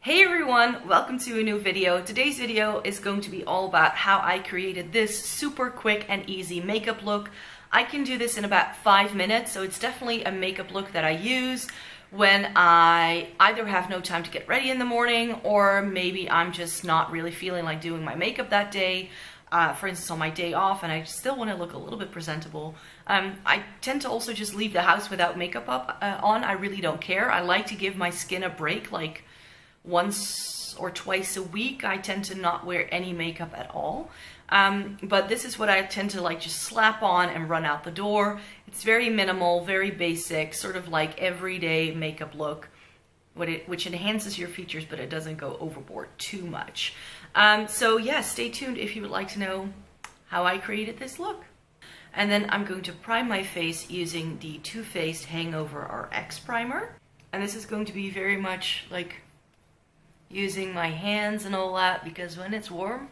Hey everyone, welcome to a new video. Today's video is going to be all about how I created this super quick and easy makeup look. I can do this in about 5 minutes, so it's definitely a makeup look that I use when I either have no time to get ready in the morning or maybe I'm just not really feeling like doing my makeup that day. For instance, on my day off, and I still want to look a little bit presentable. I tend to also just leave the house without makeup on. I really don't care. I like to give my skin a break, like once or twice a week. I tend to not wear any makeup at all. But this is what I tend to like just slap on and run out the door. It's very minimal, very basic, sort of like everyday makeup look, which enhances your features, but it doesn't go overboard too much. So yeah, stay tuned if you would like to know how I created this look. And then I'm going to prime my face using the Faced Hangover RX primer. And this is going to be very much like using my hands and all that, because when it's warm,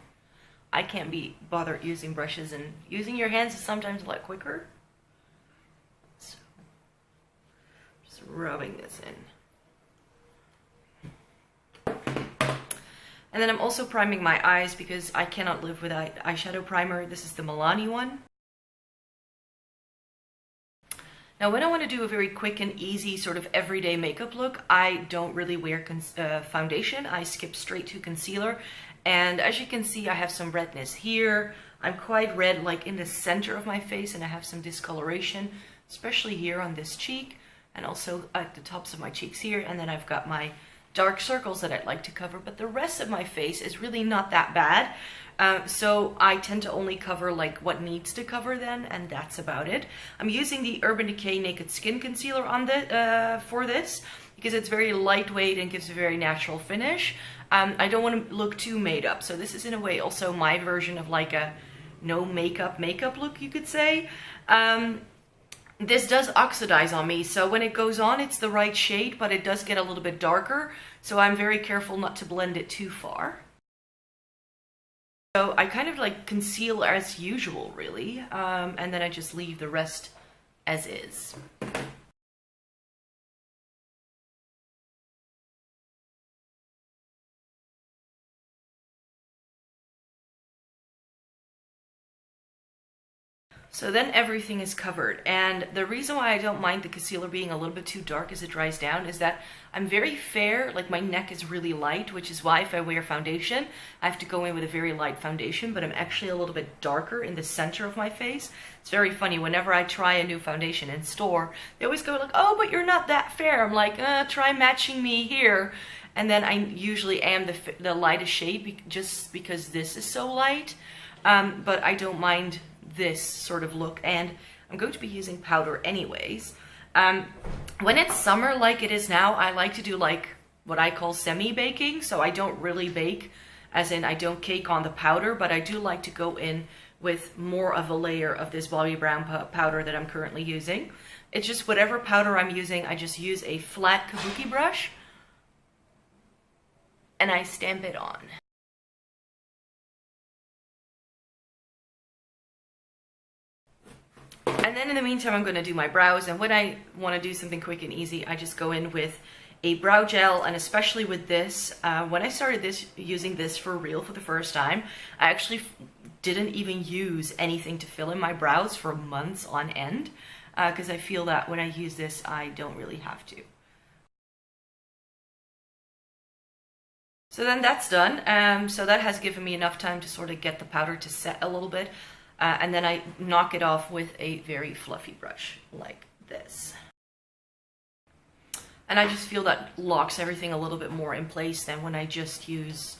I can't be bothered using brushes, and using your hands is sometimes a lot quicker. So, just rubbing this in. And then I'm also priming my eyes because I cannot live without eyeshadow primer. This is the Milani one. Now, when I want to do a very quick and easy sort of everyday makeup look, I don't really wear foundation. I skip straight to concealer. And as you can see, I have some redness here. I'm quite red, like in the center of my face, and I have some discoloration, especially here on this cheek, and also at the tops of my cheeks here. And then I've got my dark circles that I'd like to cover, but the rest of my face is really not that bad. So I tend to only cover like what needs to cover then, and that's about it. I'm using the Urban Decay Naked Skin Concealer on for this because it's very lightweight and gives a very natural finish. I don't want to look too made up, so this is in a way also my version of like a no makeup look, you could say. This does oxidize on me, so when it goes on, it's the right shade, but it does get a little bit darker, so I'm very careful not to blend it too far. So I kind of like conceal as usual, really, and then I just leave the rest as is. So then everything is covered, and the reason why I don't mind the concealer being a little bit too dark as it dries down is that I'm very fair, like my neck is really light, which is why if I wear foundation, I have to go in with a very light foundation, but I'm actually a little bit darker in the center of my face. It's very funny, whenever I try a new foundation in store, they always go like, oh, but you're not that fair. I'm like, try matching me here. And then I usually am the lightest shade just because this is so light, but I don't mind this sort of look, and I'm going to be using powder anyways. When it's summer like it is now, I like to do like what I call semi-baking, so I don't really bake, as in I don't cake on the powder, but I do like to go in with more of a layer of this Bobbi Brown powder that I'm currently using. It's just whatever powder I'm using, I just use a flat kabuki brush and I stamp it on. And then in the meantime, I'm going to do my brows, and when I want to do something quick and easy, I just go in with a brow gel, and especially with this, when I started using this for real for the first time, I actually didn't even use anything to fill in my brows for months on end, because I feel that when I use this, I don't really have to. So then that's done, so that has given me enough time to sort of get the powder to set a little bit. And then I knock it off with a very fluffy brush like this. And I just feel that locks everything a little bit more in place than when I just use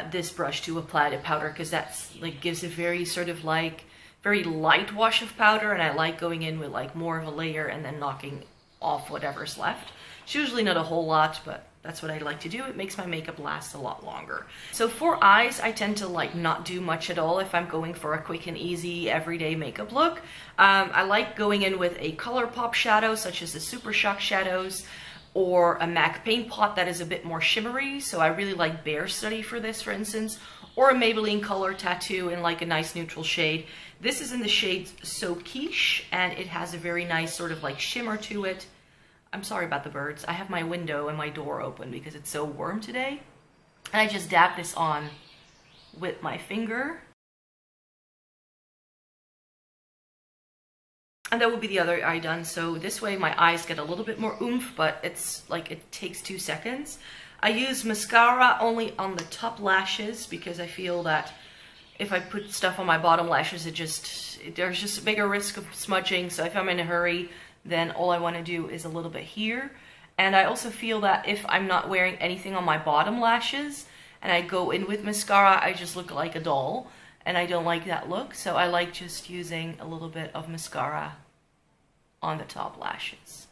this brush to apply the powder, because that's like gives a very sort of like very light wash of powder, and I like going in with like more of a layer and then knocking off whatever's left. It's usually not a whole lot, but that's what I like to do. It makes my makeup last a lot longer. So for eyes, I tend to like not do much at all if I'm going for a quick and easy everyday makeup look. I like going in with a Colourpop shadow, such as the Supershock shadows, or a MAC paint pot that is a bit more shimmery. So I really like Bear Study for this, for instance, or a Maybelline Color Tattoo in like a nice neutral shade. This is in the shade So Quiche, and it has a very nice sort of like shimmer to it. I'm sorry about the birds. I have my window and my door open because it's so warm today. And I just dab this on with my finger. And that will be the other eye done. So this way my eyes get a little bit more oomph, but it's like it takes 2 seconds. I use mascara only on the top lashes because I feel that if I put stuff on my bottom lashes, there's just a bigger risk of smudging. So if I'm in a hurry, then all I want to do is a little bit here. And I also feel that if I'm not wearing anything on my bottom lashes and I go in with mascara, I just look like a doll. And I don't like that look, so I like just using a little bit of mascara on the top lashes.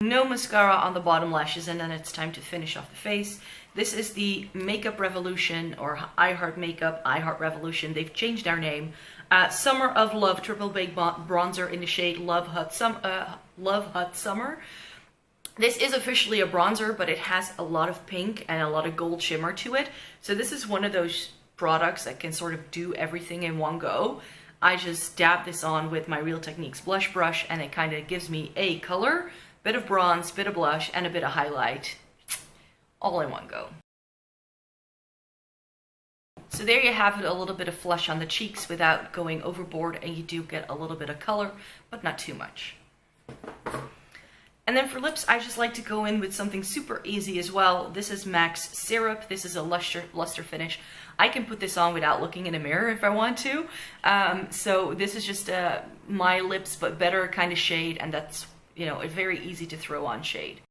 No mascara on the bottom lashes, and then it's time to finish off the face. This is the Makeup Revolution, or I Heart Makeup, I Heart Revolution. They've changed their name. Summer of Love Triple Baked Bronzer in the shade Love Hot Summer. This is officially a bronzer, but it has a lot of pink and a lot of gold shimmer to it. So this is one of those products that can sort of do everything in one go. I just dab this on with my Real Techniques blush brush, and it kind of gives me a color, bit of bronze, bit of blush, and a bit of highlight, all in one go. So there you have it, a little bit of flush on the cheeks without going overboard, and you do get a little bit of color, but not too much. And then for lips, I just like to go in with something super easy as well. This is MAC's Syrup. This is a Lustre finish. I can put this on without looking in a mirror if I want to. So this is just my lips, but better kind of shade, and that's, you know, a very easy to throw on shade.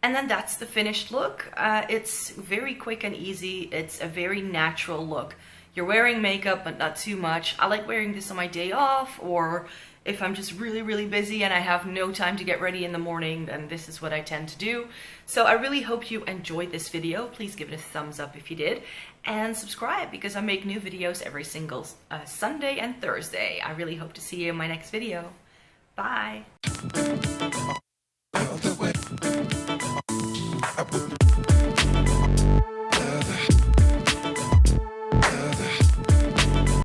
And then that's the finished look. It's very quick and easy. It's a very natural look. You're wearing makeup, but not too much. I like wearing this on my day off, or if I'm just really busy and I have no time to get ready in the morning, then this is what I tend to do. So I really hope you enjoyed this video. Please give it a thumbs up if you did, and subscribe because I make new videos every single Sunday and Thursday. I really hope to see you in my next video. Bye!